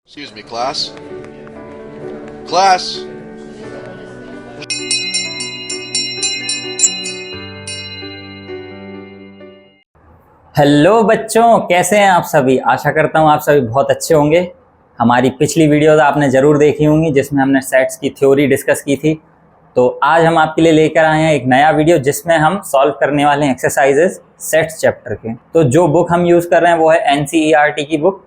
Excuse me, class. Class. Hello बच्चों, कैसे हैं आप सभी। आशा करता हूँ आप सभी बहुत अच्छे होंगे। हमारी पिछली वीडियोस आपने ज़रूर देखी होंगी जिसमें हमने सेट्स की थ्योरी डिस्कस की थी। तो आज हम आपके लिए लेकर आए हैं एक नया वीडियो जिसमें हम सॉल्व करने वाले हैं एक्सरसाइजेस सेट्स चैप्टर के। तो जो बुक हम यूज़ कर रहे हैं वो है NCERT की बुक।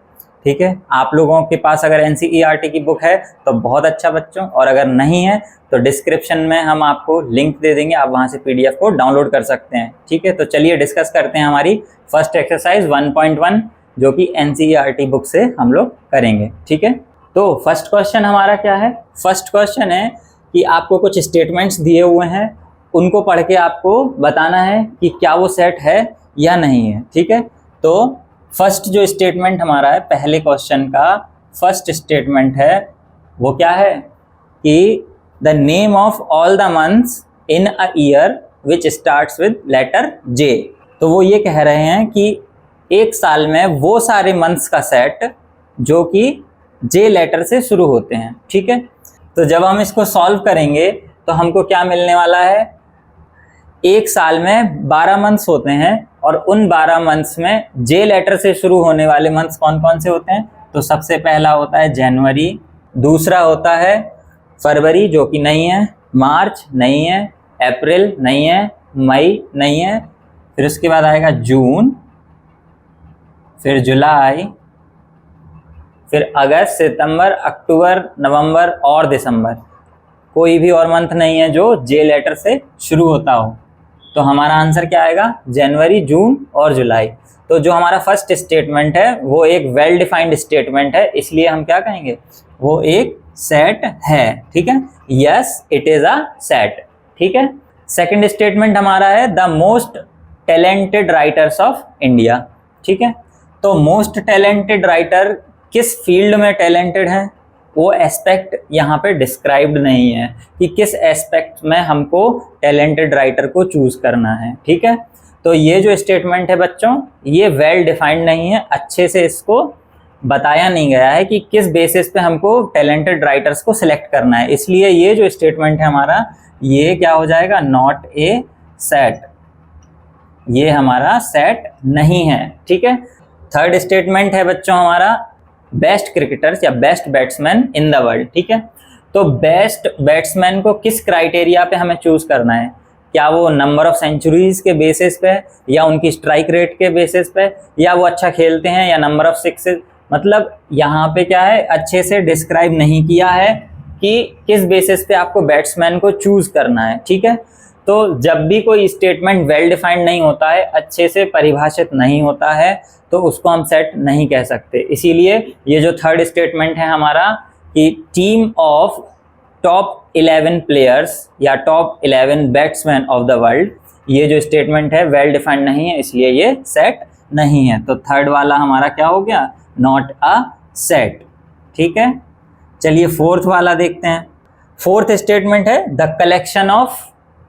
ठीक है, आप लोगों के पास अगर NCERT की बुक है तो बहुत अच्छा बच्चों, और अगर नहीं है तो डिस्क्रिप्शन में हम आपको लिंक दे देंगे, आप वहां से PDF को डाउनलोड कर सकते हैं। ठीक है, तो चलिए डिस्कस करते हैं हमारी फर्स्ट एक्सरसाइज 1.1 जो कि NCERT बुक से हम लोग करेंगे। ठीक है, तो फर्स्ट क्वेश्चन हमारा क्या है। फर्स्ट क्वेश्चन है कि आपको कुछ स्टेटमेंट्स दिए हुए हैं, उनको पढ़ के आपको बताना है कि क्या वो सेट है या नहीं है। ठीक है, तो फर्स्ट जो स्टेटमेंट हमारा है, पहले क्वेश्चन का फर्स्ट स्टेटमेंट है वो क्या है कि the name of all the months in a year which starts with letter J। तो वो ये कह रहे हैं कि एक साल में वो सारे मंथ्स का सेट जो कि J लेटर से शुरू होते हैं। ठीक है, तो जब हम इसको सॉल्व करेंगे तो हमको क्या मिलने वाला है। एक साल में 12 मंथ्स होते हैं और उन 12 मंथ्स में J लेटर से शुरू होने वाले मंथ्स कौन कौन से होते हैं। तो सबसे पहला होता है जनवरी, दूसरा होता है फरवरी जो कि नहीं है, मार्च नहीं है, अप्रैल नहीं है, मई नहीं है, फिर उसके बाद आएगा जून, फिर जुलाई, फिर अगस्त, सितंबर, अक्टूबर, नवंबर और दिसंबर। कोई भी और मंथ नहीं है जो J लेटर से शुरू होता हो। तो हमारा आंसर क्या आएगा, जनवरी, जून और जुलाई। तो जो हमारा फर्स्ट स्टेटमेंट है वो एक वेल डिफाइंड स्टेटमेंट है, इसलिए हम क्या कहेंगे, वो एक सेट है। ठीक है, yes it is a set. ठीक है, सेकंड स्टेटमेंट हमारा है the most talented writers of India. ठीक है, तो मोस्ट टैलेंटेड राइटर किस फील्ड में टैलेंटेड है, वो एस्पेक्ट यहाँ पे डिस्क्राइब्ड नहीं है कि किस एस्पेक्ट में हमको टैलेंटेड राइटर को चूज करना है। ठीक है, तो ये जो स्टेटमेंट है बच्चों ये वेल डिफाइंड नहीं है, अच्छे से इसको बताया नहीं गया है कि किस बेसिस पे हमको टैलेंटेड राइटर्स को सिलेक्ट करना है, इसलिए ये जो स्टेटमेंट है हमारा ये क्या हो जाएगा, नॉट ए सेट, ये हमारा सेट नहीं है। ठीक है, थर्ड स्टेटमेंट है बच्चों हमारा बेस्ट क्रिकेटर्स या best batsman in the world. ठीक है, तो बेस्ट बैट्समैन को किस क्राइटेरिया पे हमें चूज करना है, क्या वो नंबर ऑफ सेंचुरीज के बेसिस पे या उनकी स्ट्राइक रेट के बेसिस पे या वो अच्छा खेलते हैं या नंबर ऑफ सिक्सेस। मतलब यहाँ पे क्या है, अच्छे से डिस्क्राइब नहीं किया है कि किस बेसिस पे आपको बैट्समैन को चूज करना है। ठीक है, तो जब भी कोई स्टेटमेंट वेल डिफाइंड नहीं होता है, अच्छे से परिभाषित नहीं होता है, तो उसको हम सेट नहीं कह सकते। इसीलिए ये जो थर्ड स्टेटमेंट है हमारा कि टीम ऑफ टॉप 11 प्लेयर्स या top 11 batsman of the world, ये जो स्टेटमेंट है वेल डिफाइंड नहीं है, इसलिए ये सेट नहीं है। तो थर्ड वाला हमारा क्या हो गया, नॉट अ सेट। ठीक है, चलिए फोर्थ वाला देखते हैं। फोर्थ स्टेटमेंट है the collection of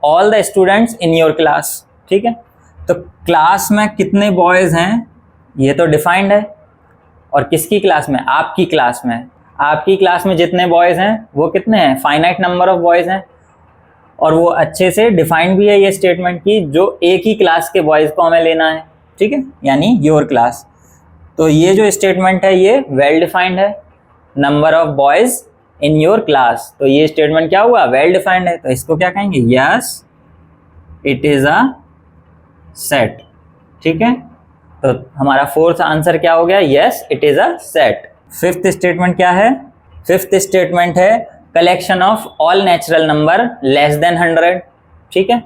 all the students in your class. ठीक है, तो क्लास में कितने बॉयज हैं ये तो डिफाइंड है, और किसकी क्लास में, आपकी क्लास में। आपकी क्लास में जितने बॉयज हैं वो कितने हैं, फाइनाइट नंबर ऑफ बॉयज हैं, और वो अच्छे से डिफाइंड भी है ये स्टेटमेंट की जो एक ही क्लास के बॉयज को हमें लेना है। ठीक है, यानी योर क्लास। तो ये जो स्टेटमेंट है ये वेल डिफाइंड है, number of boys in your class. तो ये स्टेटमेंट क्या हुआ, वेल डिफाइंड है, तो इसको क्या कहेंगे, yes it is a set. ठीक है, तो हमारा फोर्थ आंसर क्या हो गया, yes it is a set. Fifth statement क्या है, फिफ्थ स्टेटमेंट है collection of all natural number less then 100। ठीक है,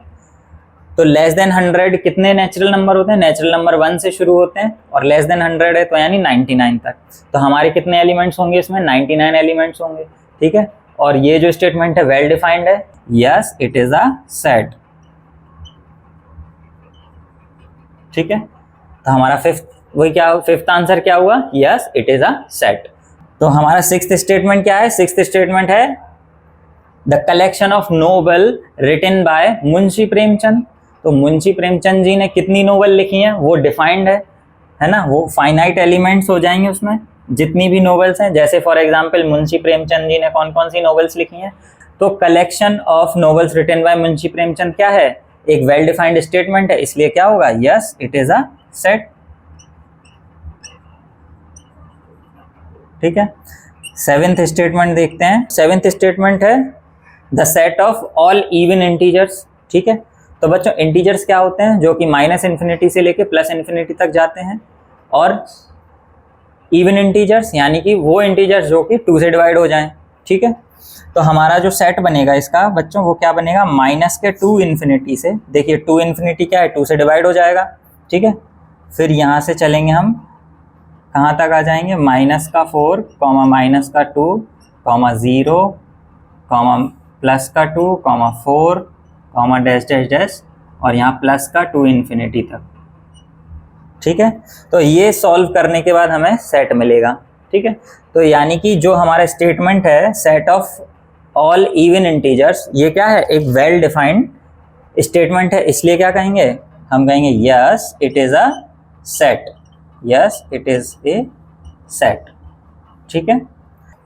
तो लेस देन 100 कितने नेचुरल नंबर होते हैं, नेचुरल नंबर 1 से शुरू होते हैं और लेस देन 100 है तो यानी 99 तक। तो हमारे कितने एलिमेंट्स होंगे इसमें, 99 एलिमेंट्स होंगे। ठीक है, और ये जो स्टेटमेंट है वेल डिफाइंड है, yes it is a set. ठीक है, तो हमारा फिफ्थ आंसर क्या हुआ, yes it is a set. तो हमारा सिक्स्थ स्टेटमेंट क्या है, सिक्स्थ स्टेटमेंट है the collection of novel written by Munshi Premchand. तो मुंशी प्रेमचंद जी ने कितनी नोवेल लिखी हैं वो डिफाइंड है ना, वो फाइनाइट एलिमेंट्स हो जाएंगे उसमें। जितनी भी नॉवेल्स हैं, जैसे फॉर एग्जांपल मुंशी प्रेमचंद जी ने कौन कौन सी नॉवेल्स लिखी हैं, तो collection of novels written by Munshi Premchand क्या है, एक वेल डिफाइंड स्टेटमेंट है, इसलिए क्या होगा, yes it is a set. ठीक है, सेवेंथ स्टेटमेंट देखते हैं। सेवेंथ स्टेटमेंट है the set of all even integers. ठीक है, तो बच्चों इंटीजर्स क्या होते हैं, जो कि माइनस इन्फिनिटी से लेके प्लस इन्फिनिटी तक जाते हैं, और इवन इंटीजर्स यानी कि वो इंटीजर्स जो कि 2 से डिवाइड हो जाएं। ठीक है, तो हमारा जो सेट बनेगा इसका बच्चों वो क्या बनेगा, माइनस के 2 इन्फिनिटी से, देखिए 2 इन्फिनिटी क्या है, 2 से डिवाइड हो जाएगा। ठीक है, फिर यहाँ से चलेंगे हम कहाँ तक आ जाएंगे, माइनस का 4 कॉमा माइनस का 2 कॉमा 0 कॉमा प्लस का 2 comma 4 comma dash dash dash और यहाँ प्लस का 2 इन्फिनिटी तक। ठीक है, तो ये सॉल्व करने के बाद हमें सेट मिलेगा। ठीक है, तो यानी कि जो हमारा स्टेटमेंट है set of all even integers, ये क्या है, एक वेल डिफाइंड स्टेटमेंट है, इसलिए क्या कहेंगे, हम कहेंगे yes it is a set, yes it is a set. ठीक है,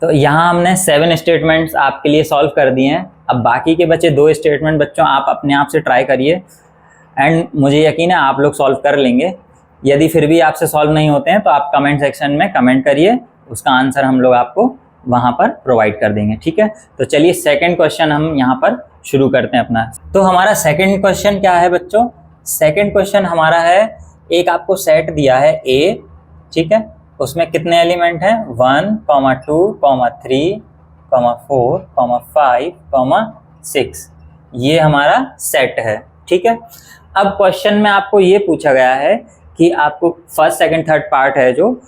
तो यहाँ हमने 7 स्टेटमेंट्स आपके लिए सॉल्व कर दिए हैं। अब बाकी के बचे 2 स्टेटमेंट बच्चों आप अपने आप से ट्राई करिए एंड मुझे यकीन है आप लोग सॉल्व कर लेंगे। यदि फिर भी आपसे सॉल्व नहीं होते हैं तो आप कमेंट सेक्शन में कमेंट करिए, उसका आंसर हम लोग आपको वहाँ पर प्रोवाइड कर देंगे। ठीक है, तो चलिए सेकंड क्वेश्चन हम यहाँ पर शुरू करते हैं अपना। तो हमारा सेकंड क्वेश्चन क्या है बच्चों, सेकंड क्वेश्चन हमारा है, एक आपको सेट दिया है ए, ठीक है, उसमें कितने एलिमेंट हैं, 1, 2, 3, 4, 5, 6, ये हमारा सेट है। ठीक है, अब क्वेश्चन में आपको ये पूछा गया है कि आपको फर्स्ट सेकंड थर्ड पार्ट है जो,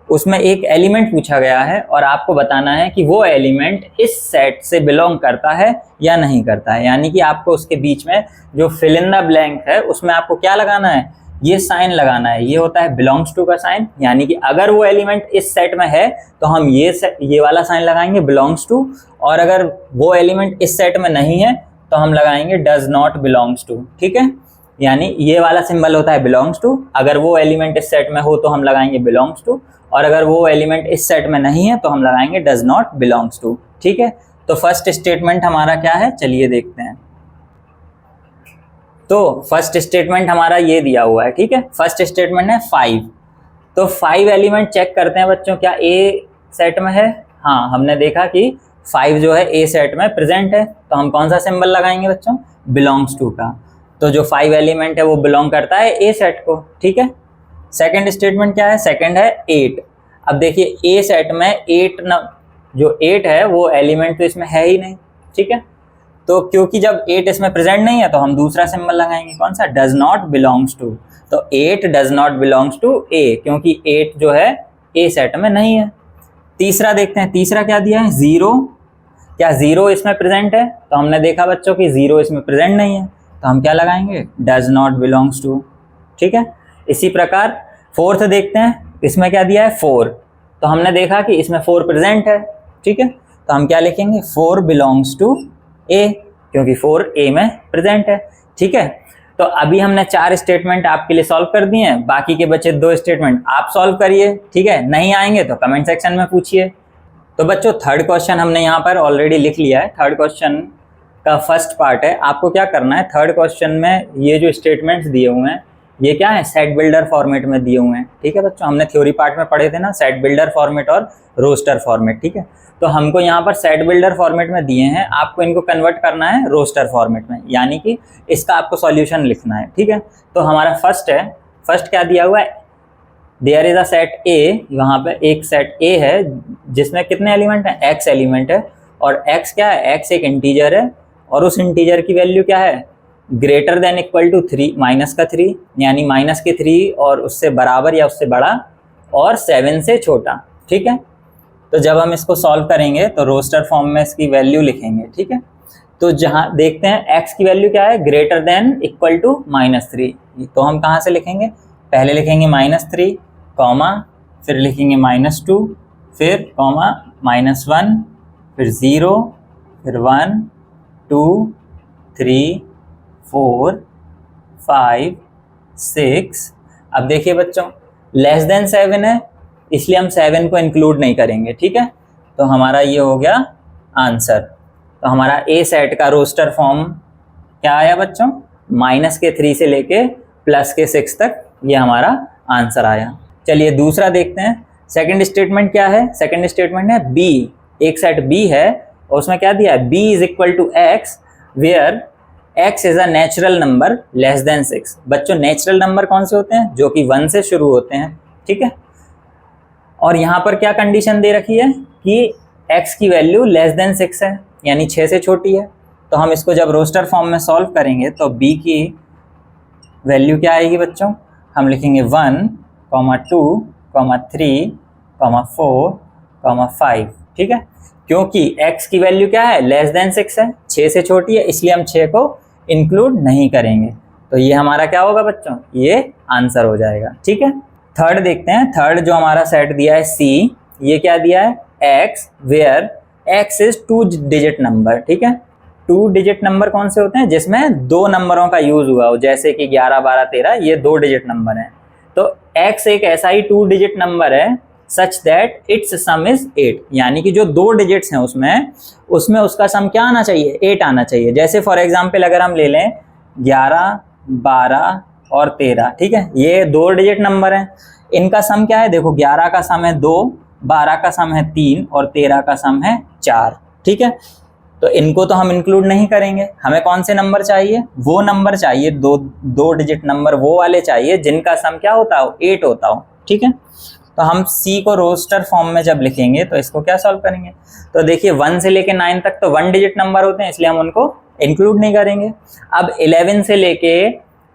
उसमें एक एलिमेंट पूछा गया है और आपको बताना है कि वो एलिमेंट इस सेट से बिलोंग करता है या नहीं करता है, यानी कि आपको उसके बीच में जो फिल इन द ब्लैंक है उसमें आपको क्या लगाना है, ये साइन लगाना है, ये होता है बिलोंग्स टू का साइन, यानी कि अगर वो एलिमेंट इस सेट में है तो हम ये वाला साइन लगाएंगे बिलोंग्स टू, और अगर वो एलिमेंट इस सेट में नहीं है तो हम लगाएंगे डज नॉट बिलोंग्स टू। ठीक है, यानी ये वाला सिंबल होता है बिलोंग्स टू, अगर वो एलिमेंट इस सेट में हो तो हम लगाएंगे बिलोंग्स टू, और अगर वो एलिमेंट इस सेट में नहीं है तो हम लगाएंगे डज नॉट बिलोंग्स टू। ठीक है, तो फर्स्ट स्टेटमेंट हमारा क्या है, चलिए देखते हैं। तो फर्स्ट स्टेटमेंट हमारा ये दिया हुआ है। ठीक है, फर्स्ट स्टेटमेंट है 5, तो 5 एलिमेंट चेक करते हैं बच्चों, क्या ए सेट में है, हाँ हमने देखा कि 5 जो है ए सेट में प्रेजेंट है, तो हम कौन सा सिंबल लगाएंगे बच्चों, बिलोंग्स टू का, तो जो 5 एलिमेंट है वो बिलोंग करता है ए सेट को। ठीक है, सेकंड स्टेटमेंट क्या है, सेकंड है 8, अब देखिए ए सेट में 8 जो 8 है वो एलिमेंट तो इसमें है ही नहीं। ठीक है, तो क्योंकि जब 8 इसमें प्रेजेंट नहीं है तो हम दूसरा सिंबल लगाएंगे, कौन सा, डज नॉट बिलोंग्स टू, तो 8 डज नॉट बिलोंग्स टू ए, क्योंकि 8 जो है ए सेट में नहीं है। तीसरा देखते हैं, तीसरा क्या दिया है, 0, क्या 0 इसमें प्रेजेंट है, तो हमने देखा बच्चों कि 0 इसमें प्रेजेंट नहीं है, तो हम क्या लगाएंगे, डज नॉट बिलोंग्स टू। ठीक है, इसी प्रकार फोर्थ देखते हैं, इसमें क्या दिया है 4, तो हमने देखा कि इसमें 4 प्रेजेंट है। ठीक है, तो हम क्या लिखेंगे, 4 बिलोंग्स टू ए, क्योंकि 4 ए में प्रेजेंट है। ठीक है, तो अभी हमने 4 स्टेटमेंट आपके लिए सॉल्व कर दिए हैं, बाकी के बचे 2 स्टेटमेंट आप सॉल्व करिए। ठीक है, नहीं आएंगे तो कमेंट सेक्शन में पूछिए। तो बच्चों थर्ड क्वेश्चन हमने यहाँ पर ऑलरेडी लिख लिया है, थर्ड क्वेश्चन का फर्स्ट पार्ट है, आपको क्या करना है, थर्ड क्वेश्चन में ये जो स्टेटमेंट्स दिए हुए हैं ये क्या है, सेट बिल्डर फॉर्मेट में दिए हुए हैं। ठीक है बच्चों, हमने थ्योरी पार्ट में पढ़े थे ना, सेट बिल्डर फॉर्मेट और रोस्टर फॉर्मेट। ठीक है, तो हमको यहाँ पर सेट बिल्डर फॉर्मेट में दिए हैं, आपको इनको कन्वर्ट करना है रोस्टर फॉर्मेट में, यानी कि इसका आपको सॉल्यूशन लिखना है। ठीक है, तो हमारा फर्स्ट है, फर्स्ट क्या दिया हुआ है, there is a set A, वहाँ पे एक सेट ए है जिसमें कितने एलिमेंट हैं, एक्स एलिमेंट है, और एक्स क्या है, एक्स एक इंटीजर है, और उस इंटीजर की वैल्यू क्या है, greater than equal to 3, minus का 3, यानी माइनस के 3 और उससे बराबर या उससे बड़ा, और 7 से छोटा। ठीक है, तो जब हम इसको सॉल्व करेंगे तो रोस्टर फॉर्म में इसकी वैल्यू लिखेंगे। ठीक है, तो जहाँ देखते हैं x की वैल्यू क्या है, ग्रेटर देन इक्वल टू -3, तो हम कहाँ से लिखेंगे, पहले लिखेंगे -3 कॉमा, फिर लिखेंगे -2, फिर कॉमा -1, फिर 0, फिर 1, 2, 3, 4, 5, 6। अब देखिए बच्चों लेस देन 7 है इसलिए हम 7 को इंक्लूड नहीं करेंगे, ठीक है। तो हमारा ये हो गया आंसर। तो हमारा ए सेट का रोस्टर फॉर्म क्या आया बच्चों, -3 से लेके +6 तक, ये हमारा आंसर आया। चलिए दूसरा देखते हैं। सेकंड स्टेटमेंट क्या है, सेकंड स्टेटमेंट है बी, एक सेट बी है और उसमें क्या दिया है, B is equal to x where x is a natural number less than 6। बच्चों नेचुरल नंबर कौन से होते हैं, जो कि 1 से शुरू होते हैं, ठीक है। और यहाँ पर क्या कंडीशन दे रखी है कि x की वैल्यू लेस देन 6 है, यानी 6 से छोटी है। तो हम इसको जब रोस्टर फॉर्म में सॉल्व करेंगे तो b की वैल्यू क्या आएगी बच्चों, हम लिखेंगे 1, 2, 3, 4, 5, ठीक है। क्योंकि x की वैल्यू क्या है, लेस देन 6 है, 6 से छोटी है, इसलिए हम 6 को इंक्लूड नहीं करेंगे। तो ये हमारा क्या होगा बच्चों, ये आंसर हो जाएगा, ठीक है। थर्ड देखते हैं। थर्ड जो हमारा सेट दिया है सी, ये क्या दिया है, x where x is 2 digit number, ठीक है। 2 डिजिट नंबर कौन से होते हैं, जिसमें 2 नंबरों का यूज हुआ हो, जैसे कि 11, 12, 13, ये 2 डिजिट नंबर हैं। तो x एक ऐसा ही 2 डिजिट नंबर है such that it's some is 8, यानी कि जो 2 डिजिट्स हैं उसमें उसका सम क्या आना चाहिए, 8 आना चाहिए। जैसे फॉर एग्जांपल अगर हम ले लें 11, 12 और 13, ठीक है, ये 2 डिजिट नंबर हैं, इनका सम क्या है, देखो 11 का सम है 2, 12 का सम है 3 और 13 का सम है 4, ठीक है। तो इनको तो हम इंक्लूड नहीं करेंगे, हमें कौन से नंबर चाहिए, वो नंबर चाहिए, दो डिजिट नंबर वो वाले चाहिए जिनका सम क्या होता हो, 8 होता हो, ठीक है। तो हम C को रोस्टर फॉर्म में जब लिखेंगे तो इसको क्या सॉल्व करेंगे, तो देखिए 1 से लेके 9 तक तो 1 डिजिट नंबर होते हैं, इसलिए हम उनको इंक्लूड नहीं करेंगे। अब 11 से लेके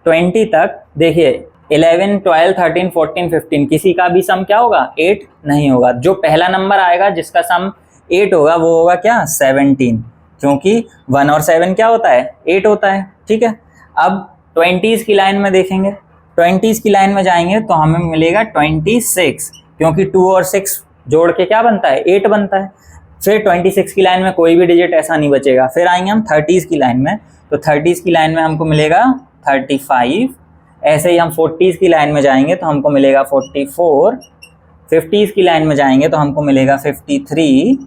20 तक देखिए 11, 12, 13, 14, 15 किसी का भी सम क्या होगा, 8 नहीं होगा। जो पहला नंबर आएगा जिसका सम 8 होगा वो होगा क्या, 17, क्योंकि 1 और 7 क्या होता है, 8 होता है, ठीक है। अब 20s की लाइन में देखेंगे, 20s की लाइन में जाएंगे तो हमें मिलेगा 26, क्योंकि 2 और 6 जोड़ के क्या बनता है, 8 बनता है। फिर 26 की लाइन में कोई भी डिजिट ऐसा नहीं बचेगा। फिर आएंगे हम 30s की लाइन में, तो 30s की लाइन में हमको मिलेगा 35। ऐसे ही हम 40s की लाइन में जाएंगे तो हमको मिलेगा 44, 50s की लाइन में जाएंगे तो हमको मिलेगा 53,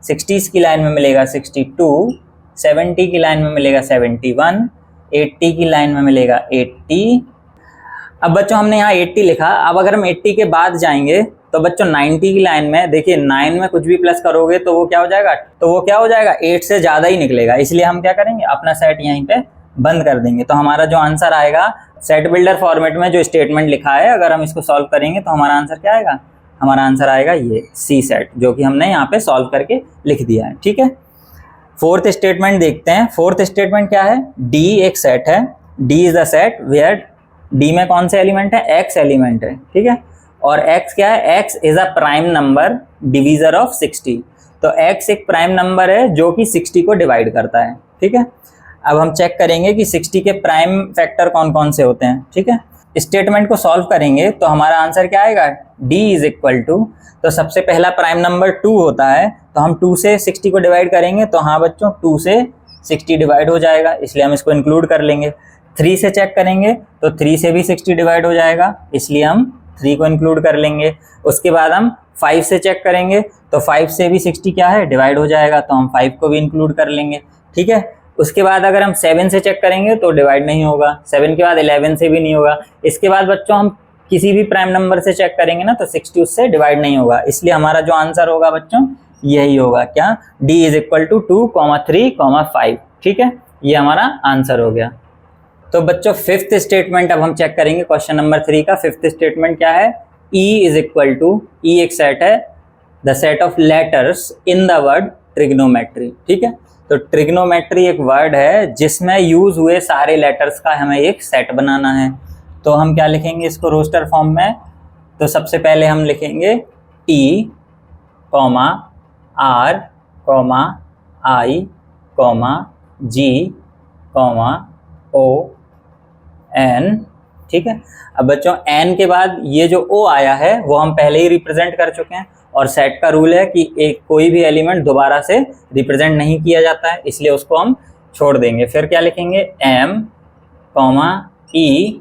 60s की लाइन में मिलेगा 62, 70 की लाइन में मिलेगा 71, 80 की लाइन में मिलेगा 80। अब बच्चों हमने यहाँ 80 लिखा, अब अगर हम 80 के बाद जाएंगे तो बच्चों 90 की लाइन में देखिए 9 में कुछ भी प्लस करोगे तो वो क्या हो जाएगा, 8 से ज़्यादा ही निकलेगा, इसलिए हम क्या करेंगे, अपना सेट यहीं पे बंद कर देंगे। तो हमारा जो आंसर आएगा सेट बिल्डर फॉर्मेट में जो स्टेटमेंट लिखा है, अगर हम इसको सॉल्व करेंगे तो हमारा आंसर क्या आएगा, हमारा आंसर आएगा ये सी सेट, जो कि हमने यहाँ पे सॉल्व करके लिख दिया है, ठीक है। फोर्थ स्टेटमेंट देखते हैं। फोर्थ स्टेटमेंट क्या है, डी एक सेट है, D is the set where D में कौन से एलिमेंट है, एक्स एलिमेंट है, ठीक है। और एक्स क्या है, x is a prime number divisor of 60। तो एक्स एक प्राइम नंबर है जो कि 60 को डिवाइड करता है, ठीक है। अब हम चेक करेंगे कि 60 के प्राइम फैक्टर कौन कौन से होते हैं, ठीक है। स्टेटमेंट को सॉल्व करेंगे तो हमारा आंसर क्या आएगा, d इज इक्वल टू, तो सबसे पहला प्राइम नंबर 2 होता है, तो हम 2 से 60 को डिवाइड करेंगे, तो हाँ बच्चों 2 से 60 डिवाइड हो जाएगा, इसलिए हम इसको इंक्लूड कर लेंगे। 3 से चेक करेंगे तो 3 से भी 60 डिवाइड हो जाएगा, इसलिए हम 3 को इंक्लूड कर लेंगे। उसके बाद हम 5 से चेक करेंगे तो 5 से भी 60 क्या है, डिवाइड हो जाएगा, तो हम 5 को भी इंक्लूड कर लेंगे, ठीक है। उसके बाद अगर हम 7 से चेक करेंगे तो डिवाइड नहीं होगा, 7 के बाद 11 से भी नहीं होगा। इसके बाद बच्चों हम किसी भी प्राइम नंबर से चेक करेंगे ना तो 60 उससे डिवाइड नहीं होगा, इसलिए हमारा जो आंसर होगा बच्चों यही होगा, क्या, d इज इक्वल टू 2, 3, 5, ठीक है, ये हमारा आंसर हो गया। तो बच्चों फिफ्थ स्टेटमेंट अब हम चेक करेंगे, क्वेश्चन नंबर 3 का फिफ्थ स्टेटमेंट क्या है, e is equal to, e एक सेट है, the set of letters in the word trigonometry, ठीक है। तो ट्रिग्नोमेट्री एक वर्ड है जिसमें यूज हुए सारे लेटर्स का हमें एक सेट बनाना है। तो हम क्या लिखेंगे इसको रोस्टर फॉर्म में, तो सबसे पहले हम लिखेंगे T, R, I, G, O, N, ठीक है। अब बच्चों N के बाद ये जो O आया है वो हम पहले ही रिप्रेजेंट कर चुके हैं, और सेट का रूल है कि एक कोई भी एलिमेंट दोबारा से रिप्रेजेंट नहीं किया जाता है, इसलिए उसको हम छोड़ देंगे। फिर क्या लिखेंगे, M, E,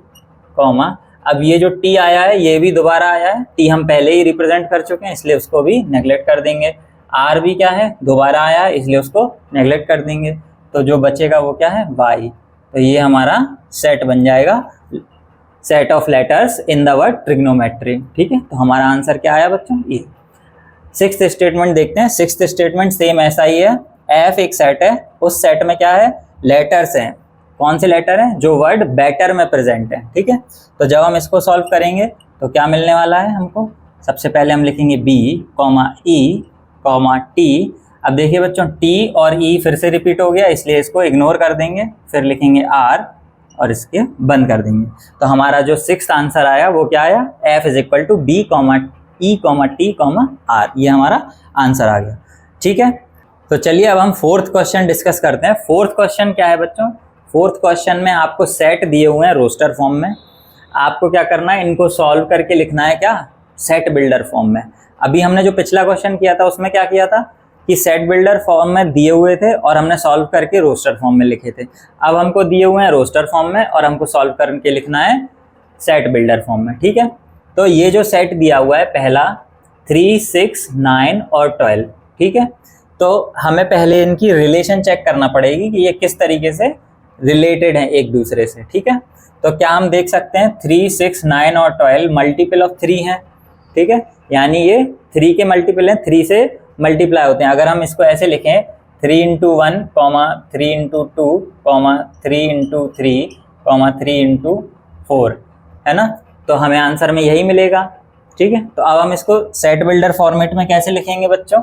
अब ये जो टी आया है ये भी दोबारा आया है, टी हम पहले ही रिप्रेजेंट कर चुके हैं इसलिए उसको भी नेगलेक्ट कर देंगे। आर भी क्या है, दोबारा आया है इसलिए उसको नेगलेक्ट कर देंगे। तो जो बचेगा वो क्या है, वाई। तो ये हमारा सेट बन जाएगा, set of letters in the word trigonometry. ठीक है, तो हमारा आंसर क्या आया बच्चों, ये। सिक्स्थ स्टेटमेंट देखते हैं। सिक्स्थ स्टेटमेंट सेम ऐसा ही है। एफ एक सेट है, उस सेट में क्या है, लेटर्स हैं। कौन से लेटर हैं, जो वर्ड बेटर में प्रेजेंट है। ठीक है, तो जब हम इसको सॉल्व करेंगे तो क्या मिलने वाला है हमको, सबसे पहले हम लिखेंगे B comma E comma T. अब देखिए बच्चों, टी और ई फिर से रिपीट हो गया इसलिए इसको इग्नोर कर देंगे, फिर लिखेंगे आर और इसके बंद कर देंगे। तो हमारा जो सिक्स्थ आंसर आया वो क्या आया, F is equal to B comma E comma T comma R, ये हमारा आंसर आ गया। ठीक है, तो चलिए अब हम फोर्थ क्वेश्चन डिस्कस करते हैं। फोर्थ क्वेश्चन क्या है बच्चों, फोर्थ क्वेश्चन में आपको सेट दिए हुए हैं रोस्टर फॉर्म में। आपको क्या करना है, इनको सॉल्व करके लिखना है क्या, सेट बिल्डर फॉर्म में। अभी हमने जो पिछला क्वेश्चन किया था उसमें क्या किया था कि सेट बिल्डर फॉर्म में दिए हुए थे और हमने सॉल्व करके रोस्टर फॉर्म में लिखे थे। अब हमको दिए हुए हैं रोस्टर फॉर्म में और हमको सॉल्व करके लिखना है सेट बिल्डर फॉर्म में। ठीक है, तो ये जो सेट दिया हुआ है पहला 3, 6, 9 और 12। ठीक है, तो हमें पहले इनकी रिलेशन चेक करना पड़ेगी कि ये किस तरीके से रिलेटेड हैं एक दूसरे से। ठीक है, तो क्या हम देख सकते हैं 3, 6, 9 और 12 मल्टीपल ऑफ 3 हैं। ठीक है, यानी ये 3 के मल्टीपल हैं, 3 से मल्टीप्लाई होते हैं। अगर हम इसको ऐसे लिखें 3 into 1 comma 3 into 2 comma 3 into 3 comma 3 into 4, है ना, तो हमें आंसर में यही मिलेगा। ठीक है, तो अब हम इसको सेट बिल्डर फॉर्मेट में कैसे लिखेंगे बच्चों,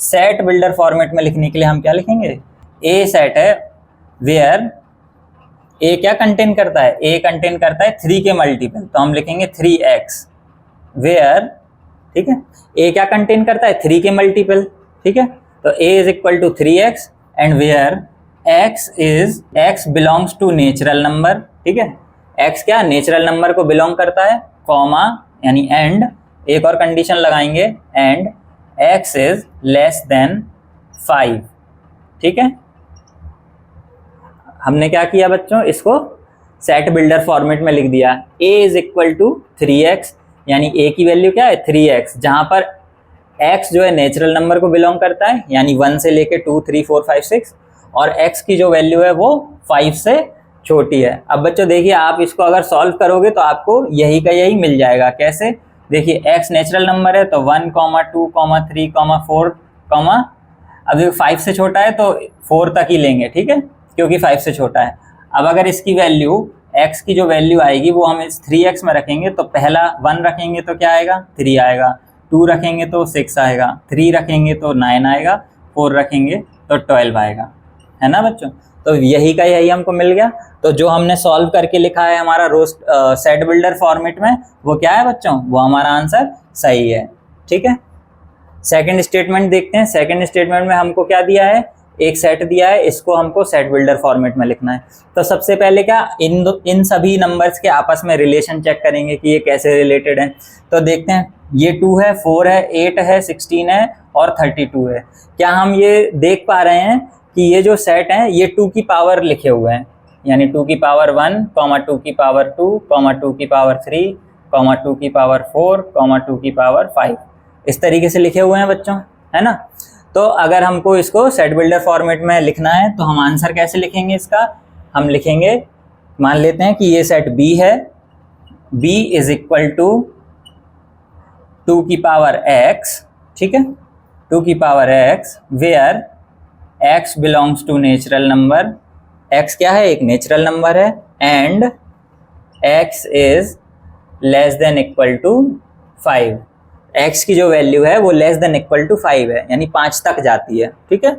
सेट बिल्डर फॉर्मेट में लिखने के लिए हम क्या लिखेंगे, ए सेट है वेयर ए क्या कंटेन करता है, ए कंटेन करता है 3 के मल्टीपल, तो हम लिखेंगे 3x वेयर। ठीक है, ए क्या कंटेन करता है, 3 के मल्टीपल। ठीक है, तो a is equal to 3x and where x belongs to natural number. ठीक है, x क्या नेचुरल नंबर को बिलोंग करता है, कॉमा यानी एंड, एक और कंडीशन लगाएंगे and x is less then 5। ठीक है, हमने क्या किया बच्चों, इसको सेट बिल्डर फॉर्मेट में लिख दिया। a is equal to 3x, यानी a की वैल्यू क्या है 3x, जहां पर x जो है नेचुरल नंबर को बिलोंग करता है, यानी 1 से लेके 2, 3, 4, 5, 6, और x की जो वैल्यू है वो 5 से छोटी है। अब बच्चों देखिए, आप इसको अगर सॉल्व करोगे तो आपको यही का यही मिल जाएगा। कैसे, देखिए x नेचुरल नंबर है तो 1, 2, 3, 4, अब देखो 5 से छोटा है तो 4 तक ही लेंगे। ठीक है, क्योंकि 5 से छोटा है। अब अगर इसकी वैल्यू x की जो वैल्यू आएगी वो हम इस 3x में रखेंगे, तो पहला 1 रखेंगे तो क्या आएगा 3 आएगा, 2 रखेंगे तो 6 आएगा, 3 रखेंगे तो 9 आएगा, 4 रखेंगे तो 12 आएगा, है ना बच्चों। तो यही का यही हमको मिल गया। तो जो हमने सॉल्व करके लिखा है हमारा सेट बिल्डर फॉर्मेट में वो क्या है बच्चों, वो हमारा आंसर सही है। ठीक है, सेकंड स्टेटमेंट देखते हैं। सेकंड स्टेटमेंट में हमको क्या दिया है, एक सेट दिया है, इसको हमको सेट बिल्डर फॉर्मेट में लिखना है। तो सबसे पहले क्या इन सभी नंबर्स के आपस में रिलेशन चेक करेंगे कि ये कैसे रिलेटेड हैं। तो देखते हैं, ये 2 है, 4 है, 8 है, 16 है और 32 है। क्या हम ये देख पा रहे हैं कि ये जो सेट हैं ये 2 की पावर लिखे हुए हैं, यानी 2 की पावर 1, 2 की पावर 2, 2 की पावर 3, 2 की पावर 4, 2 की पावर 5, इस तरीके से लिखे हुए हैं बच्चों, है ना। तो अगर हमको इसको सेट बिल्डर फॉर्मेट में लिखना है तो हम आंसर कैसे लिखेंगे इसका, हम लिखेंगे, मान लेते हैं कि ये सेट B है, B इज इक्वल टू 2 की पावर x। ठीक है, 2 की power x where x belongs to natural number, x क्या है एक नेचुरल नंबर है, and x is less than equal to 5। x की जो वैल्यू है वो लेस देन इक्वल टू 5 है, यानी 5 तक जाती है। ठीक है,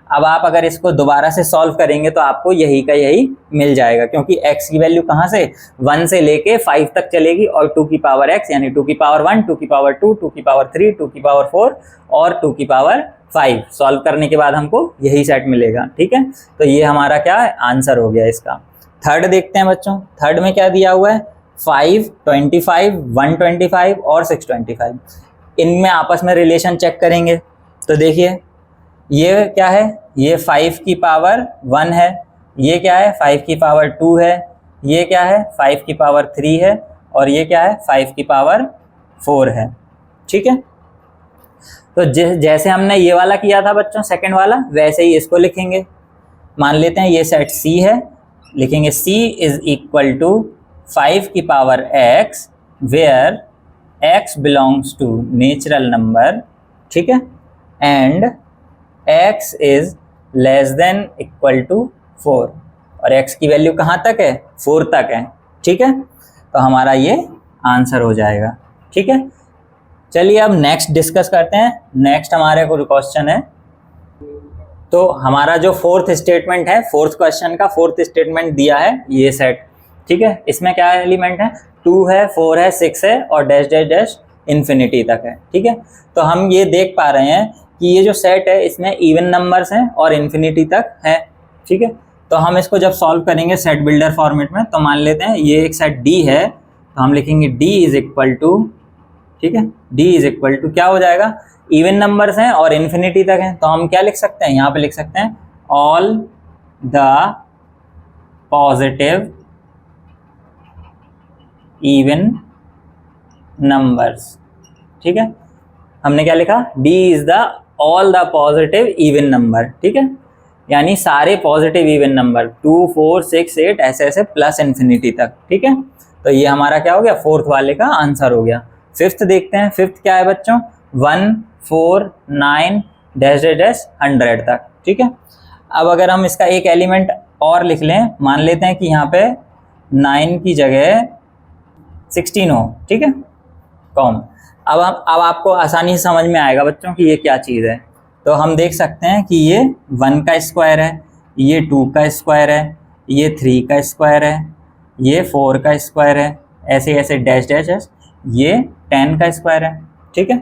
अब आप अगर इसको दोबारा से सॉल्व करेंगे तो आपको यही का यही मिल जाएगा, क्योंकि x की वैल्यू कहाँ से 1 से लेके 5 तक चलेगी, और 2 की पावर x यानी 2 की पावर 1, 2 की पावर 2, 2 की पावर 3, 2 की पावर 4 और 2 की पावर 5 सॉल्व करने के बाद हमको यही सेट मिलेगा। ठीक है, तो ये हमारा क्या है आंसर हो गया इसका। थर्ड देखते हैं बच्चों, थर्ड में क्या दिया हुआ है, 5, 25, 125 और 625। इनमें आपस में रिलेशन चेक करेंगे तो देखिए, ये क्या है, ये 5 की पावर 1 है, ये क्या है 5 की पावर 2 है, ये क्या है 5 की पावर 3 है, और ये क्या है 5 की पावर 4 है। ठीक है, तो जैसे हमने ये वाला किया था बच्चों सेकंड वाला, वैसे ही इसको लिखेंगे। मान लेते हैं ये सेट C है, लिखेंगे C इज इक्वल टू 5 की power x where x belongs to natural number, ठीक है, and x is less than equal to 4, और x की वैल्यू कहाँ तक है 4 तक है। ठीक है, तो हमारा ये आंसर हो जाएगा। ठीक है, चलिए अब नेक्स्ट डिस्कस करते हैं। नेक्स्ट हमारे को क्वेश्चन है, तो हमारा जो फोर्थ स्टेटमेंट है, फोर्थ क्वेश्चन का फोर्थ स्टेटमेंट दिया है ये सेट। ठीक है, इसमें क्या एलिमेंट है 2 है 4 है 6 है और डैश डैश डैश इन्फिनिटी तक है। ठीक है, तो हम ये देख पा रहे हैं कि ये जो सेट है इसमें इवन नंबर्स हैं और इन्फिनिटी तक है। ठीक है, तो हम इसको जब सॉल्व करेंगे सेट बिल्डर फॉर्मेट में, तो मान लेते हैं ये एक सेट D है, तो हम लिखेंगे D इज इक्वल टू, ठीक है, D इज इक्वल टू क्या हो जाएगा, इवन नंबर्स हैं और इन्फिनिटी तक हैं, तो हम क्या लिख सकते हैं, यहाँ पे लिख सकते हैं all the positive even numbers. ठीक है, हमने क्या लिखा, D is the all the positive even number. ठीक है, यानी सारे पॉजिटिव इवन नंबर 2 4 6 8 ऐसे ऐसे प्लस इन्फिनिटी तक। ठीक है, तो ये हमारा क्या हो गया, फोर्थ वाले का आंसर हो गया। फिफ्थ देखते हैं, फिफ्थ क्या है बच्चों, 1 4 9 डैश डैश डैश 100 तक। ठीक है, अब अगर हम इसका एक एलिमेंट और लिख लें, मान लेते हैं कि यहाँ पे 9 की जगह 16 हो। ठीक है, कॉम। अब आपको आसानी से समझ में आएगा बच्चों कि ये क्या चीज़ है। तो हम देख सकते हैं कि ये 1 का स्क्वायर है, ये 2 का स्क्वायर है, ये 3 का स्क्वायर है, ये 4 का स्क्वायर है, ऐसे ऐसे डैश डैश डैश, ये 10 का स्क्वायर है। ठीक है,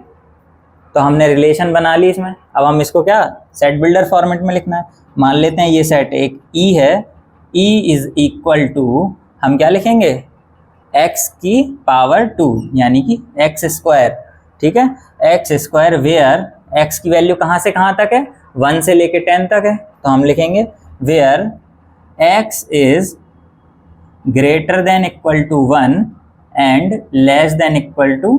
तो हमने रिलेशन बना ली इसमें। अब हम इसको क्या सेट बिल्डर फॉर्मेट में लिखना है। मान लेते हैं ये सेट एक E है, E इज इक्वल टू, हम क्या लिखेंगे x की पावर 2 यानी कि x स्क्वायर। ठीक है, x स्क्वायर वेयर x की वैल्यू कहाँ से कहाँ तक है, 1 से लेके 10 तक है, तो हम लिखेंगे where x is greater than equal to 1 and less than equal to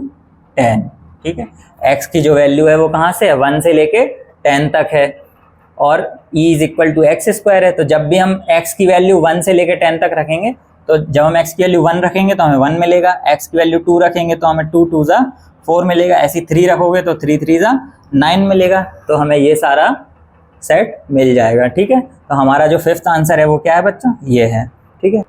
10। ठीक है, x की जो वैल्यू है वो कहाँ से है, 1 से लेके 10 तक है, और e is equal to x square है। तो जब भी हम x की वैल्यू 1 से लेके 10 तक रखेंगे, तो जब हम x की वैल्यू 1 रखेंगे तो हमें 1 मिलेगा, x की वैल्यू 2 रखेंगे तो हमें 2 2 ज़ा 4 मिलेगा, ऐसी 3 रखोगे तो 3 3 ज़ा 9 मिलेगा, तो हमें ये सारा सेट मिल जाएगा। ठीक है, तो हमारा जो फिफ्थ आंसर है वो क्या है बच्चों, ये है। ठीक है,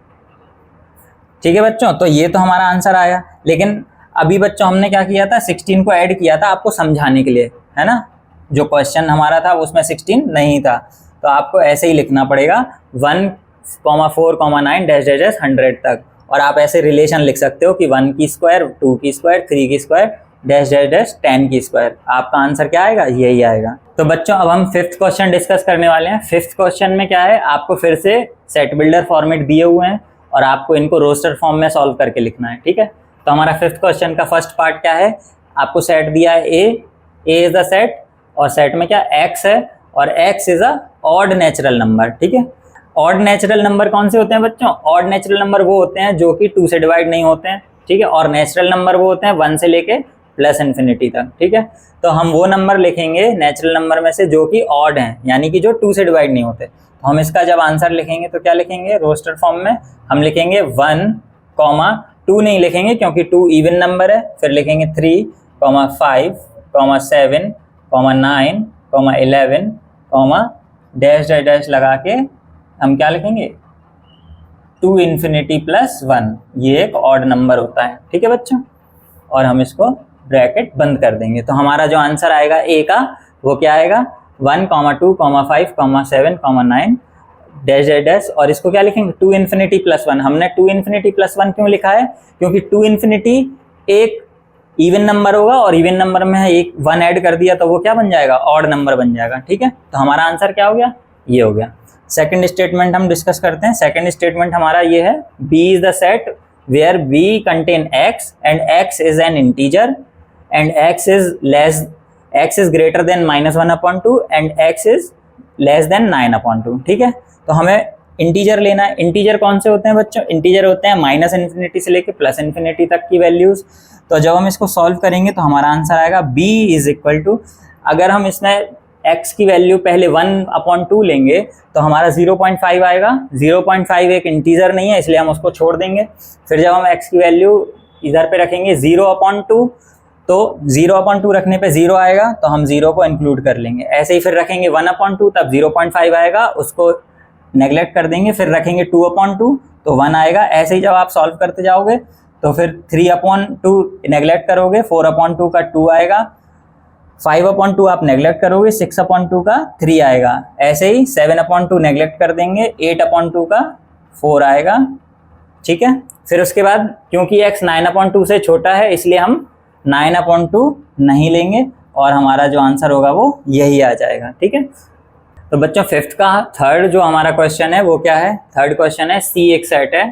ठीक है बच्चों, तो ये तो हमारा आंसर आया। लेकिन अभी बच्चों हमने क्या किया था, 16 को ऐड किया था आपको समझाने के लिए, है ना। जो क्वेश्चन हमारा था उसमें 16 नहीं था, तो आपको ऐसे ही लिखना पड़ेगा 1 4 9 डैश डैश डैश 100 तक, और आप ऐसे रिलेशन लिख सकते हो कि 1 की स्क्वायर 2 की स्क्वायर 3 की स्क्वायर डैश डैश डैश 10 की स्क्वायर। आपका आंसर क्या आएगा, यही आएगा। तो बच्चों अब हम फिफ्थ क्वेश्चन डिस्कस करने वाले हैं। फिफ्थ क्वेश्चन में क्या है, आपको फिर से सेट बिल्डर फॉर्मेट दिए हुए हैं और आपको इनको रोस्टर फॉर्म में सॉल्व करके लिखना है। ठीक है, तो हमारा फिफ्थ क्वेश्चन का फर्स्ट पार्ट क्या है, आपको सेट दिया है ए इज द सेट, और सेट में क्या x है, और x is a odd natural number. ठीक है, ऑड नेचुरल नंबर कौन से होते हैं बच्चों, ऑड नेचुरल नंबर वो होते हैं जो कि 2 से डिवाइड नहीं होते हैं। ठीक है, और नेचुरल नंबर वो होते हैं 1 से लेके प्लस इन्फिनिटी तक। ठीक है, तो हम वो नंबर लिखेंगे नेचुरल नंबर में से जो कि ऑड हैं, यानी कि जो 2 से डिवाइड नहीं होते। तो हम इसका जब आंसर लिखेंगे तो क्या लिखेंगे, रोस्टर फॉर्म में हम लिखेंगे 1 2 नहीं लिखेंगे क्योंकि 2 इवन नंबर है, फिर लिखेंगे 3 5 7 9 11 डैश डैश डैश लगा के हम क्या लिखेंगे 2 इन्फिनिटी प्लस 1, ये एक ऑड नंबर होता है। ठीक है बच्चों, और हम इसको ब्रैकेट बंद कर देंगे, तो हमारा जो आंसर आएगा ए का वो क्या आएगा 1 2 5 7 9 डैश डैश डैश, और इसको क्या लिखेंगे 2 इन्फिनिटी प्लस 1। हमने 2 इन्फिनिटी प्लस 1 क्यों लिखा है, क्योंकि 2 इन्फिनिटी एक इवन नंबर होगा और इवन नंबर में एक 1 ऐड कर दिया तो वो क्या बन जाएगा, ऑड नंबर बन जाएगा। ठीक है, तो हमारा आंसर क्या हो गया, ये हो गया। सेकंड स्टेटमेंट हम डिस्कस करते हैं। सेकंड स्टेटमेंट हमारा ये है, B is the set where B contain x and x is an integer and x is greater than -1/2 and x is less than 9/2। ठीक है, तो हमें इंटीजर लेना है। इंटीजर कौन से होते हैं बच्चों? इंटीजर होते हैं माइनस इन्फिनिटी से लेके प्लस इन्फिनिटी तक की वैल्यूज। तो जब हम इसको सॉल्व करेंगे तो हमारा आंसर आएगा b इज इक्वल टू, अगर हम इसमें x की वैल्यू पहले 1/2 लेंगे तो हमारा 0.5 आएगा। 0.5 एक इंटीजर नहीं है इसलिए हम उसको छोड़ देंगे। फिर जब हम x की वैल्यू इधर पे रखेंगे 0/2, तो 0/2 रखने पे 0 आएगा तो हम 0 को इंक्लूड कर लेंगे। ऐसे ही फिर रखेंगे 1/2 तब 0.5 आएगा, उसको नेग्लेक्ट कर देंगे। फिर रखेंगे 2/2 तो 1 आएगा। ऐसे ही जब आप सॉल्व करते जाओगे तो फिर 3/2 नेग्लेक्ट करोगे, 4/2 का 2 आएगा, 5/2 आप नेग्लेक्ट करोगे, 6/2 का 3 आएगा। ऐसे ही 7/2 नेग्लेक्ट कर देंगे, 8/2 का 4 आएगा। ठीक है, फिर उसके बाद क्योंकि x 9/2 से छोटा है इसलिए हम 9/2 नहीं लेंगे और हमारा जो आंसर होगा वो यही आ जाएगा। ठीक है, तो बच्चों फिफ्थ का थर्ड जो हमारा क्वेश्चन है वो क्या है? थर्ड क्वेश्चन है C एक सेट है,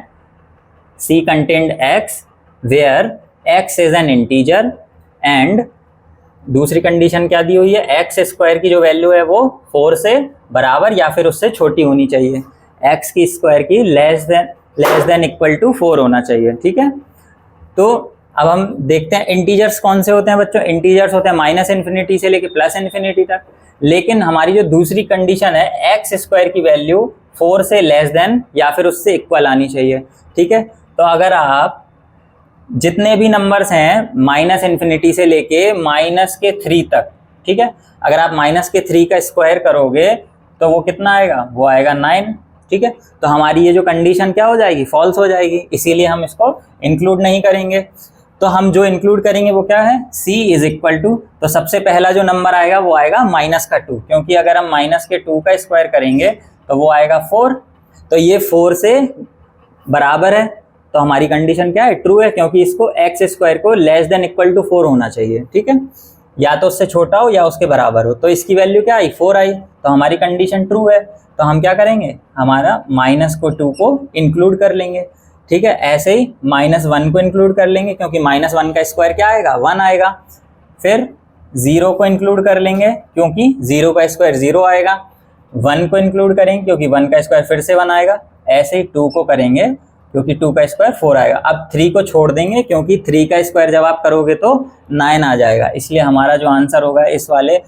C contained x where x is an integer and दूसरी कंडीशन क्या दी हुई है? एक्स स्क्वायर की जो वैल्यू है वो 4 से बराबर या फिर उससे छोटी होनी चाहिए। x की स्क्वायर की लेस देन इक्वल टू 4 होना चाहिए। ठीक है, तो अब हम देखते हैं इंटीजर्स कौन से होते हैं बच्चों। इंटीजर्स होते हैं माइनस इन्फिनिटी से लेके प्लस इन्फिनिटी तक। लेकिन हमारी जो दूसरी कंडीशन है एक्स स्क्वायर की वैल्यू 4 से लेस देन या फिर उससे इक्वल आनी चाहिए। ठीक है, तो अगर आप जितने भी नंबर्स हैं माइनस इन्फिनिटी से लेके -3 तक, ठीक है, अगर आप -3 का स्क्वायर करोगे तो वो कितना आएगा? वो आएगा 9। ठीक है, तो हमारी ये जो कंडीशन क्या हो जाएगी? फॉल्स हो जाएगी, इसीलिए हम इसको इंक्लूड नहीं करेंगे। तो हम जो इंक्लूड करेंगे वो क्या है? c इज इक्वल टू, तो सबसे पहला जो नंबर आएगा वो आएगा -2, क्योंकि अगर हम -2 का स्क्वायर करेंगे तो वो आएगा 4। तो ये 4 से बराबर है, तो हमारी कंडीशन क्या है? ट्रू है, क्योंकि इसको एक्स स्क्वायर को लेस देन इक्वल टू 4 होना चाहिए। ठीक है, या तो उससे छोटा हो या उसके बराबर हो। तो इसकी वैल्यू क्या आई? 4 आई, तो हमारी कंडीशन ट्रू है। तो हम क्या करेंगे? हमारा -2 को इंक्लूड कर लेंगे। ठीक है, ऐसे ही -1 को इंक्लूड कर लेंगे, क्योंकि -1 का स्क्वायर क्या आएगा? 1 आएगा। फिर 0 को इंक्लूड कर लेंगे, क्योंकि 0 का स्क्वायर 0 आएगा। 1 को इंक्लूड करेंगे, क्योंकि 1 का स्क्वायर फिर से 1 आएगा। ऐसे ही 2 को करेंगे, क्योंकि 2 का स्क्वायर 4 आएगा। अब 3 को छोड़ देंगे, क्योंकि 3 का स्क्वायर जब आप करोगे तो 9 आ जाएगा। इसलिए हमारा जो आंसर होगा इस वाले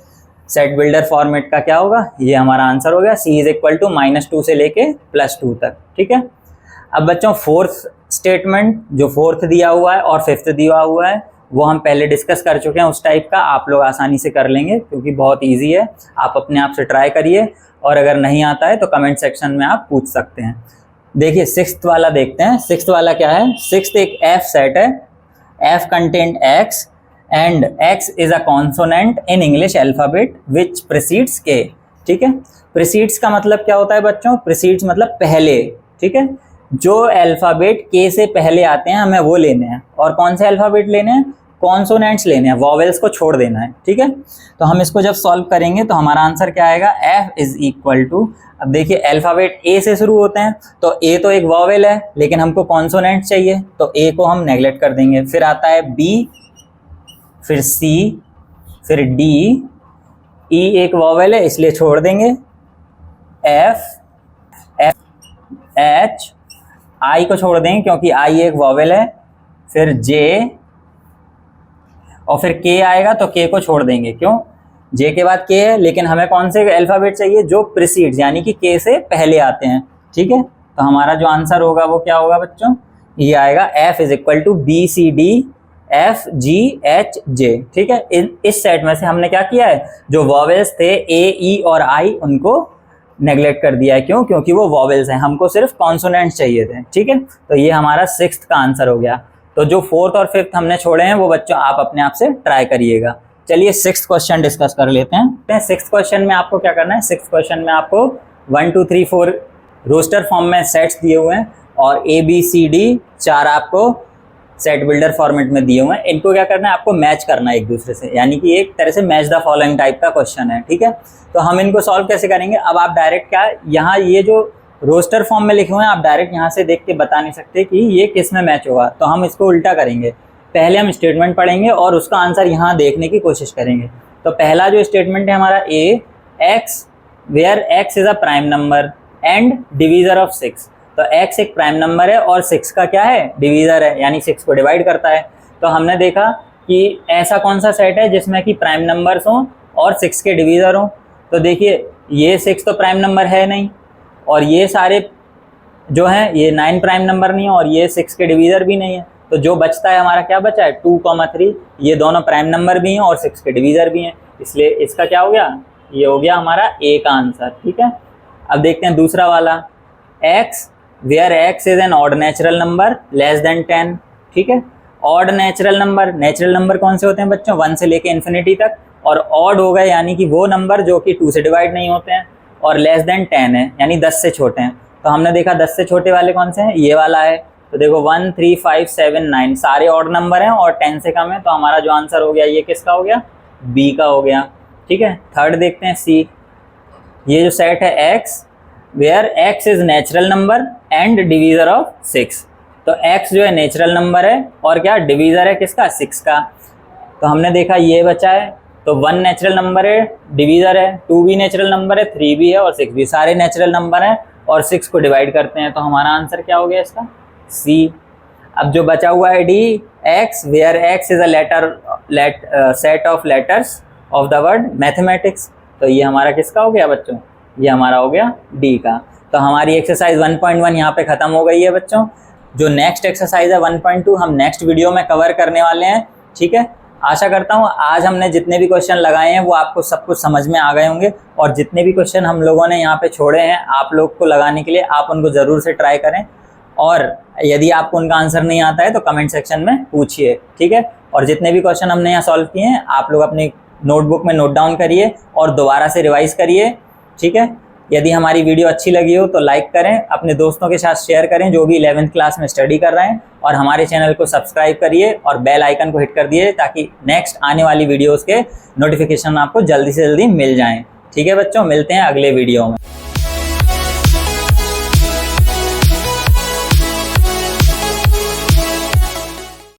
सेट बिल्डर फॉर्मेट का क्या होगा? ये हमारा आंसर हो गया c इज इक्वल टू -2 से लेके +2 तक। ठीक है, अब बच्चों फोर्थ स्टेटमेंट जो फोर्थ दिया हुआ है और फिफ्थ दिया हुआ है वो हम पहले डिस्कस कर चुके हैं। उस टाइप का आप लोग आसानी से कर लेंगे, क्योंकि बहुत ईजी है। आप अपने आप से ट्राई करिए, और अगर नहीं आता है तो कमेंट सेक्शन में आप पूछ सकते हैं। देखिए सिक्स्थ वाला देखते हैं। सिक्स्थ वाला क्या है? सिक्स्थ एक f सेट है, f contained x and x is a consonant in English alphabet which precedes k। ठीक है, प्रीसीड्स का मतलब क्या होता है बच्चों? प्रीसीड्स मतलब पहले। ठीक है, जो अल्फाबेट k से पहले आते हैं हमें वो लेने हैं। और कौन से अल्फाबेट लेने हैं? कॉन्सोनेंट्स लेने हैं, वॉवेल्स को छोड़ देना है। ठीक है, तो हम इसको जब सॉल्व करेंगे तो हमारा आंसर क्या आएगा? f इज इक्वल टू, अब देखिए अल्फाबेट a से शुरू होते हैं, तो a तो एक वॉवेल है, लेकिन हमको कॉन्सोनेंट चाहिए, तो a को हम नेग्लेक्ट कर देंगे। फिर आता है b, फिर c, फिर d, e एक वॉवेल है इसलिए छोड़ देंगे, f, h, i को छोड़ देंगे क्योंकि i एक वॉवेल है, फिर j, और फिर k आएगा तो k को छोड़ देंगे। क्यों? j के बाद k है, लेकिन हमें कौन से अल्फाबेट चाहिए? जो प्रीसीड्स यानी कि k से पहले आते हैं। ठीक है, तो हमारा जो आंसर होगा वो क्या होगा बच्चों? ये आएगा f is equal to b c d f g h j। ठीक है, इस सेट में से हमने क्या किया है? जो वॉवेल्स थे a e और i उनको नेग्लेक्ट कर दिया है। क्यों? क्योंकि वो वॉवेल्स हैं, हमको सिर्फ कॉन्सोनेंट्स चाहिए थे। ठीक है, तो ये हमारा सिक्स्थ का आंसर हो गया। तो जो फोर्थ और फिफ्थ हमने छोड़े हैं वो बच्चों आप अपने आप से ट्राई करिएगा। चलिए सिक्स्थ क्वेश्चन डिस्कस कर लेते हैं। सिक्स्थ क्वेश्चन में आपको क्या करना है? सिक्स्थ क्वेश्चन में आपको 1 2 3 4 रोस्टर फॉर्म में सेट्स दिए हुए हैं और A B C D 4 आपको सेट बिल्डर फॉर्मेट में दिए हुए हैं। इनको क्या करना है? आपको मैच करना है एक दूसरे से, यानी कि एक तरह से मैच द फॉलोइंग टाइप का क्वेश्चन है। ठीक है, तो हम इनको सॉल्व कैसे करेंगे? अब आप डायरेक्ट क्या यहाँ ये जो रोस्टर फॉर्म में लिखे हुए हैं आप डायरेक्ट यहाँ से देख के बता नहीं सकते कि ये किस में मैच होगा, तो हम इसको उल्टा करेंगे। पहले हम स्टेटमेंट पढ़ेंगे और उसका आंसर यहाँ देखने की कोशिश करेंगे। तो पहला जो स्टेटमेंट है हमारा A, x where x is a prime number and divisor of 6। तो x एक प्राइम नंबर है और 6 का क्या है, डिवीजर है, यानी 6 को डिवाइड करता है। तो हमने देखा कि ऐसा कौन सा सेट है जिसमें कि प्राइम नंबर्स हों और 6 के डिवीजर हों। तो देखिए ये 6 तो प्राइम नंबर है नहीं, और ये सारे जो हैं ये 9 प्राइम नंबर नहीं है, और ये 6 के डिवीजर भी नहीं है। तो जो बचता है हमारा, क्या बचा है, 2, 3, ये दोनों प्राइम नंबर भी हैं और 6 के डिवीजर भी हैं, इसलिए इसका क्या हो गया, ये हो गया हमारा ए का आंसर। ठीक है, अब देखते हैं दूसरा वाला, x where x is an odd natural number less than 10। ठीक है, ऑड नेचुरल नंबर कौन से होते हैं बच्चों, 1 से लेके इन्फिनिटी तक, और ऑड हो गए यानी कि वो नंबर जो कि 2 से डिवाइड नहीं होते हैं, और लेस देन 10 है यानी 10 से छोटे हैं। तो हमने देखा 10 से छोटे वाले कौन से हैं, ये वाला है। तो देखो 1, 3, 5, 7, 9 सारे ऑड नंबर हैं और 10 से कम है, तो हमारा जो आंसर हो गया ये किसका हो गया, बी का हो गया। ठीक है, थर्ड देखते हैं सी, ये जो सेट है x where x is natural number and divisor of 6। तो x जो है नेचुरल नंबर है और क्या डिवीजर है किसका, 6 का। तो हमने देखा ये बचा है, तो 1 नेचुरल नंबर है, डिवीजर है, 2 भी नेचुरल नंबर है, 3 भी है और 6 भी, सारे नेचुरल नंबर हैं और 6 को डिवाइड करते हैं। तो हमारा आंसर क्या हो गया इसका, सी। अब जो बचा हुआ है D, x where x is a set of letters of the word mathematics. तो ये हमारा किसका हो गया बच्चों, ये हमारा हो गया डी का। तो हमारी एक्सरसाइज 1.1 यहाँ पे ख़त्म हो गई है बच्चों। जो नेक्स्ट एक्सरसाइज है 1.2 हम नेक्स्ट वीडियो में कवर करने वाले हैं। ठीक है, आशा करता हूँ आज हमने जितने भी क्वेश्चन लगाए हैं वो आपको सब कुछ समझ में आ गए होंगे, और जितने भी क्वेश्चन हम लोगों ने यहाँ पे छोड़े हैं आप लोग को लगाने के लिए, आप उनको ज़रूर से ट्राई करें, और यदि आपको उनका आंसर नहीं आता है तो कमेंट सेक्शन में पूछिए। ठीक है, और जितने भी क्वेश्चन हमने यहाँ सॉल्व किए हैं आप लोग अपनी नोटबुक में नोट डाउन करिए और दोबारा से रिवाइज करिए। ठीक है, यदि हमारी वीडियो अच्छी लगी हो तो लाइक करें, अपने दोस्तों के साथ शेयर करें जो भी 11th क्लास में स्टडी कर रहे हैं, और हमारे चैनल को सब्सक्राइब करिए और बेल आइकन को हिट कर दिए ताकि नेक्स्ट आने वाली वीडियोस के नोटिफिकेशन आपको जल्दी से जल्दी मिल जाएं। ठीक है बच्चों, मिलते हैं अगले वीडियो में।